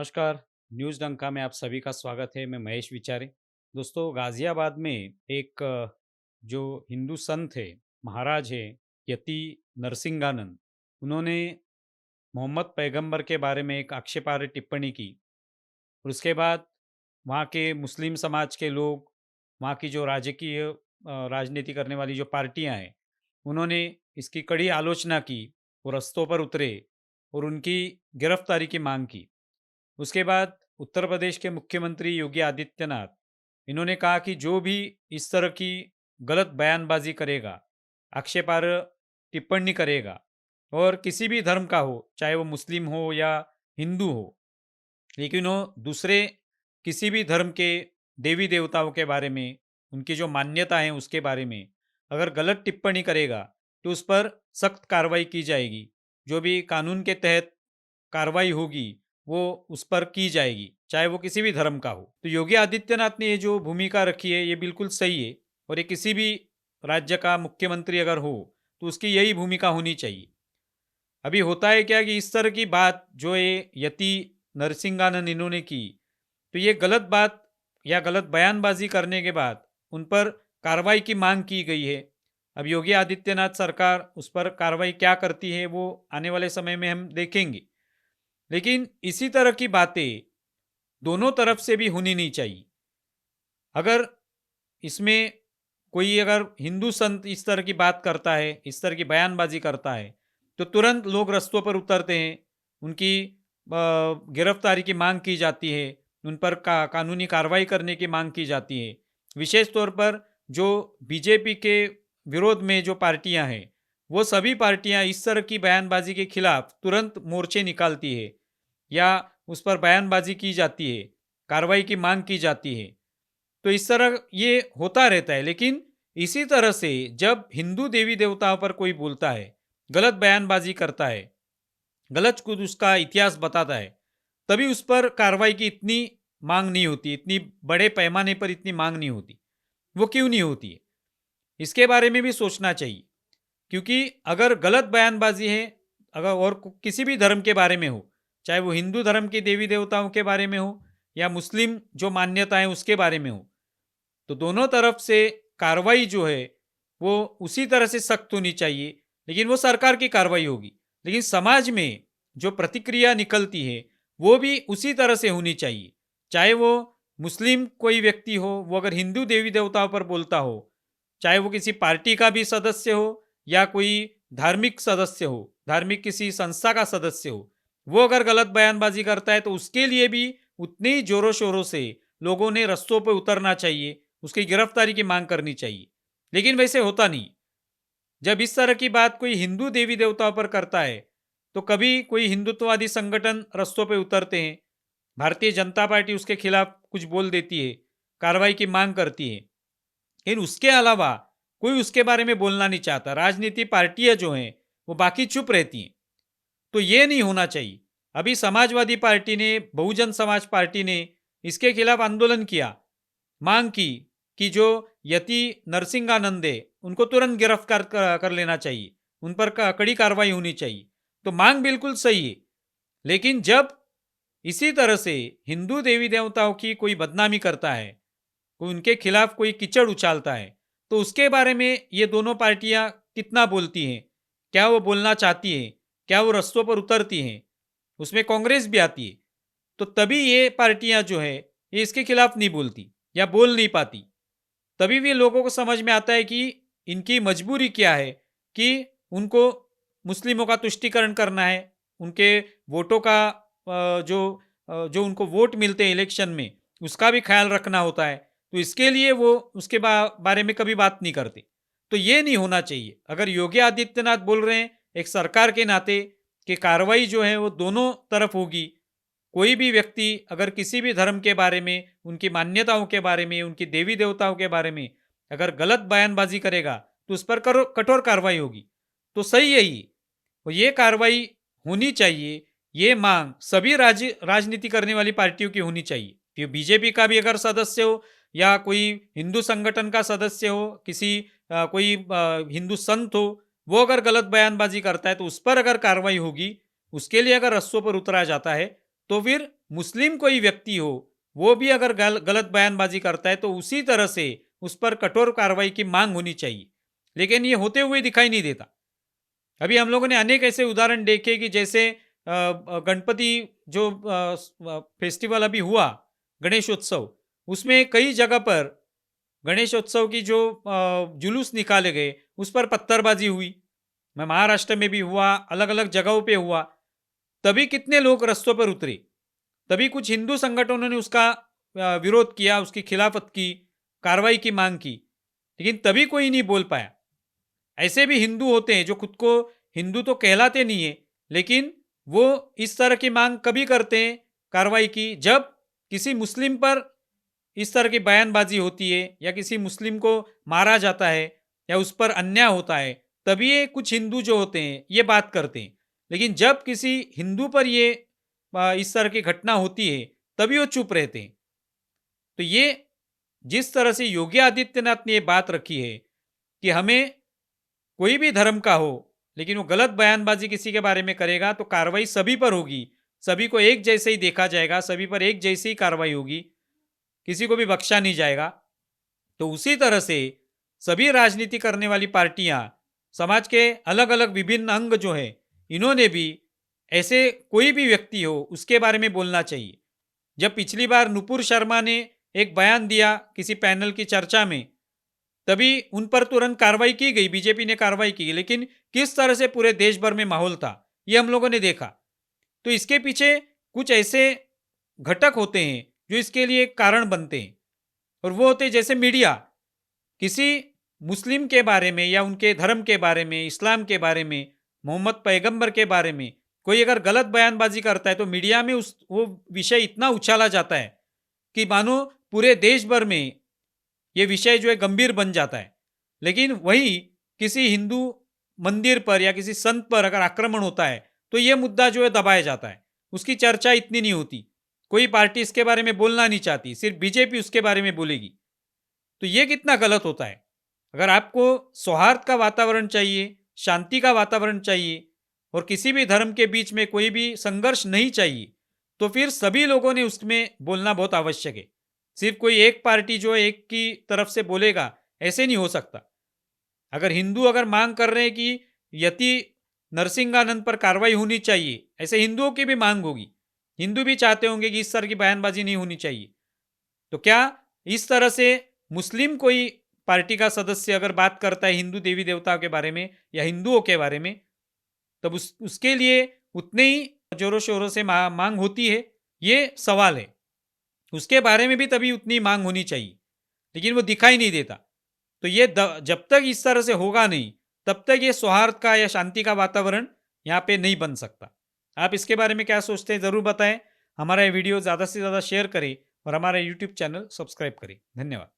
नमस्कार। न्यूज़ डंका में आप सभी का स्वागत है। मैं महेश विचारे। दोस्तों, गाज़ियाबाद में एक जो हिंदू संत है, महाराज है, यति नरसिंहानंद, उन्होंने मोहम्मद पैगंबर के बारे में एक आक्षेपार्ह टिप्पणी की। और उसके बाद वहाँ के मुस्लिम समाज के लोग, वहाँ की जो राजकीय राजनीति करने वाली जो पार्टियाँ हैं, उन्होंने इसकी कड़ी आलोचना की। वो रस्तों पर उतरे और उनकी गिरफ्तारी की मांग की। उसके बाद उत्तर प्रदेश के मुख्यमंत्री योगी आदित्यनाथ, इन्होंने कहा कि जो भी इस तरह की गलत बयानबाजी करेगा, आक्षेपार्ह टिप्पणी करेगा, और किसी भी धर्म का हो, चाहे वो मुस्लिम हो या हिंदू हो, लेकिन वो दूसरे किसी भी धर्म के देवी देवताओं के बारे में, उनकी जो मान्यता है उसके बारे में अगर गलत टिप्पणी करेगा, तो उस पर सख्त कार्रवाई की जाएगी। जो भी कानून के तहत कार्रवाई होगी, वो उस पर की जाएगी, चाहे वो किसी भी धर्म का हो। तो योगी आदित्यनाथ ने ये जो भूमिका रखी है, ये बिल्कुल सही है। और ये किसी भी राज्य का मुख्यमंत्री अगर हो, तो उसकी यही भूमिका होनी चाहिए। अभी होता है क्या कि इस तरह की बात जो ये यति नरसिंहानंद इन्होंने की, तो ये गलत बात या गलत बयानबाजी करने के बाद उन पर कार्रवाई की मांग की गई है। अब योगी आदित्यनाथ सरकार उस पर कार्रवाई क्या करती है, वो आने वाले समय में हम देखेंगे। लेकिन इसी तरह की बातें दोनों तरफ से भी होनी नहीं चाहिए। अगर इसमें कोई अगर हिंदू संत इस तरह की बात करता है, इस तरह की बयानबाजी करता है, तो तुरंत लोग रस्तों पर उतरते हैं, उनकी गिरफ्तारी की मांग की जाती है, उन पर कानूनी कार्रवाई करने की मांग की जाती है। विशेष तौर पर जो बीजेपी के विरोध में जो पार्टियां हैं, वो सभी पार्टियां इस तरह की बयानबाजी के खिलाफ तुरंत मोर्चे निकालती है या उस पर बयानबाजी की जाती है, कार्रवाई की मांग की जाती है। तो इस तरह ये होता रहता है। लेकिन इसी तरह से जब हिंदू देवी देवताओं पर कोई बोलता है, गलत बयानबाजी करता है, गलत कुछ उसका इतिहास बताता है, तभी उस पर कार्रवाई की इतनी मांग नहीं होती, इतनी बड़े पैमाने पर इतनी मांग नहीं होती। वो क्यों नहीं होती है, इसके बारे में भी सोचना चाहिए। क्योंकि अगर गलत बयानबाजी है, अगर और किसी भी धर्म के बारे में हो, चाहे वो हिंदू धर्म के देवी देवताओं के बारे में हो या मुस्लिम जो मान्यता है उसके बारे में हो, तो दोनों तरफ से कार्रवाई जो है वो उसी तरह से सख्त होनी चाहिए। लेकिन वो सरकार की कार्रवाई होगी, लेकिन समाज में जो प्रतिक्रिया निकलती है वो भी उसी तरह से होनी चाहिए। चाहे वो मुस्लिम कोई व्यक्ति हो, वो अगर हिंदू देवी देवताओं पर बोलता हो, चाहे वो किसी पार्टी का भी सदस्य हो या कोई धार्मिक सदस्य हो, धार्मिक किसी संस्था का सदस्य हो, वो अगर गलत बयानबाजी करता है तो उसके लिए भी उतनी ही जोरों शोरों से लोगों ने रस्तों पर उतरना चाहिए, उसकी गिरफ्तारी की मांग करनी चाहिए। लेकिन वैसे होता नहीं। जब इस तरह की बात कोई हिंदू देवी देवताओं पर करता है, तो कभी कोई हिंदुत्ववादी संगठन रस्तों पे उतरते हैं, भारतीय जनता पार्टी उसके खिलाफ कुछ बोल देती है, कार्रवाई की मांग करती है। लेकिन उसके अलावा कोई उसके बारे में बोलना नहीं चाहता। राजनीति पार्टियां जो हैं, वो बाकी चुप रहती हैं। तो ये नहीं होना चाहिए। अभी समाजवादी पार्टी ने, बहुजन समाज पार्टी ने इसके खिलाफ आंदोलन किया, मांग की कि जो यति नरसिंहानंद है, उनको तुरंत गिरफ्तार कर लेना चाहिए, उन पर कड़ी कार्रवाई होनी चाहिए। तो मांग बिल्कुल सही है। लेकिन जब इसी तरह से हिंदू देवी देवताओं की कोई बदनामी करता है, कोई उनके खिलाफ कोई कीचड़ उछालता है, तो उसके बारे में ये दोनों पार्टियां कितना बोलती हैं, क्या वो बोलना चाहती हैं, क्या वो रस्तों पर उतरती हैं, उसमें कांग्रेस भी आती है। तो तभी ये पार्टियां जो है, ये इसके खिलाफ नहीं बोलती या बोल नहीं पाती। तभी भी लोगों को समझ में आता है कि इनकी मजबूरी क्या है, कि उनको मुस्लिमों का तुष्टीकरण करना है, उनके वोटों का जो उनको वोट मिलते हैं इलेक्शन में, उसका भी ख्याल रखना होता है। तो इसके लिए वो उसके बारे में कभी बात नहीं करते। तो ये नहीं होना चाहिए। अगर योगी आदित्यनाथ बोल रहे हैं एक सरकार के नाते कि कार्रवाई जो है वो दोनों तरफ होगी, कोई भी व्यक्ति अगर किसी भी धर्म के बारे में, उनकी मान्यताओं के बारे में, उनकी देवी देवताओं के बारे में अगर गलत बयानबाजी करेगा, तो उस पर कठोर कार्रवाई होगी। तो सही है ये, और ये कार्रवाई होनी चाहिए। ये मांग सभी राजनीति करने वाली पार्टियों की होनी चाहिए। फिर बीजेपी का भी अगर सदस्य हो या कोई हिंदू संगठन का सदस्य हो, किसी कोई हिंदू संत हो, वो अगर गलत बयानबाजी करता है तो उस पर अगर कार्रवाई होगी, उसके लिए अगर रस्सों पर उतरा जाता है, तो फिर मुस्लिम कोई व्यक्ति हो, वो भी अगर गलत बयानबाजी करता है तो उसी तरह से उस पर कठोर कार्रवाई की मांग होनी चाहिए। लेकिन ये होते हुए दिखाई नहीं देता। अभी हम लोगों ने अनेक ऐसे उदाहरण देखे कि जैसे गणपति जो फेस्टिवल अभी हुआ, गणेशोत्सव, उसमें कई जगह पर गणेशोत्सव की जो जुलूस निकाले गए, उस पर पत्थरबाजी हुई। मैं महाराष्ट्र में भी हुआ, अलग-अलग जगहों पे हुआ। तभी कितने लोग रास्तों पर उतरे। तभी कुछ हिंदू संगठनों ने उसका विरोध किया, उसकी खिलाफत की, कार्रवाई की मांग की। लेकिन तभी कोई नहीं बोल पाया। ऐसे भी हिंदू होते हैं जो खुद को हिंदू तो कहलाते नहीं है, लेकिन वो इस तरह की मांग कभी करते हैं कार्रवाई की, जब किसी मुस्लिम पर इस तरह की बयानबाजी होती है या किसी मुस्लिम को मारा जाता है या उस पर अन्याय होता है, तभी ये कुछ हिंदू जो होते हैं ये बात करते हैं। लेकिन जब किसी हिंदू पर ये इस तरह की घटना होती है, तभी वो चुप रहते हैं। तो ये जिस तरह से योगी आदित्यनाथ ने ये बात रखी है कि हमें कोई भी धर्म का हो, लेकिन वो गलत बयानबाजी किसी के बारे में करेगा तो कार्रवाई सभी पर होगी, सभी को एक जैसे ही देखा जाएगा, सभी पर एक जैसी ही कार्रवाई होगी, किसी को भी बख्शा नहीं जाएगा। तो उसी तरह से सभी राजनीति करने वाली पार्टियां, समाज के अलग अलग विभिन्न अंग जो है, इन्होंने भी ऐसे कोई भी व्यक्ति हो उसके बारे में बोलना चाहिए। जब पिछली बार नुपुर शर्मा ने एक बयान दिया किसी पैनल की चर्चा में, तभी उन पर तुरंत कार्रवाई की गई, बीजेपी ने कार्रवाई की, लेकिन किस तरह से पूरे देश भर में माहौल था ये हम लोगों ने देखा। तो इसके पीछे कुछ ऐसे घटक होते हैं जो इसके लिए एक कारण बनते हैं, और वो होते हैं जैसे मीडिया किसी मुस्लिम के बारे में या उनके धर्म के बारे में, इस्लाम के बारे में, मोहम्मद पैगंबर के बारे में कोई अगर गलत बयानबाजी करता है तो मीडिया में उस वो विषय इतना उछाला जाता है कि मानो पूरे देश भर में ये विषय जो है गंभीर बन जाता है। लेकिन वही किसी हिंदू मंदिर पर या किसी संत पर अगर आक्रमण होता है तो ये मुद्दा जो है दबाया जाता है, उसकी चर्चा इतनी नहीं होती, कोई पार्टी इसके बारे में बोलना नहीं चाहती, सिर्फ बीजेपी उसके बारे में बोलेगी। तो ये कितना गलत होता है। अगर आपको सौहार्द का वातावरण चाहिए, शांति का वातावरण चाहिए और किसी भी धर्म के बीच में कोई भी संघर्ष नहीं चाहिए, तो फिर सभी लोगों ने उसमें बोलना बहुत आवश्यक है। सिर्फ कोई एक पार्टी जो है एक की तरफ से बोलेगा, ऐसे नहीं हो सकता। अगर हिंदू अगर मांग कर रहे हैं कि यति नरसिंहानंद पर कार्रवाई होनी चाहिए, ऐसे हिंदुओं की भी मांग होगी। हिंदू भी चाहते होंगे कि इस तरह की बयानबाजी नहीं होनी चाहिए। तो क्या इस तरह से मुस्लिम कोई पार्टी का सदस्य अगर बात करता है हिंदू देवी देवताओं के बारे में या हिंदुओं के बारे में, तब उसके लिए उतने ही जोरों शोरों से मांग होती है, ये सवाल है। उसके बारे में भी तभी उतनी मांग होनी चाहिए, लेकिन वो दिखाई नहीं देता। तो ये जब तक इस तरह से होगा नहीं, तब तक ये सौहार्द का या शांति का वातावरण यहाँ पे नहीं बन सकता। आप इसके बारे में क्या सोचते हैं ज़रूर बताएं। हमारा ये वीडियो ज़्यादा से ज़्यादा शेयर करें और हमारा यूट्यूब चैनल सब्सक्राइब करें। धन्यवाद।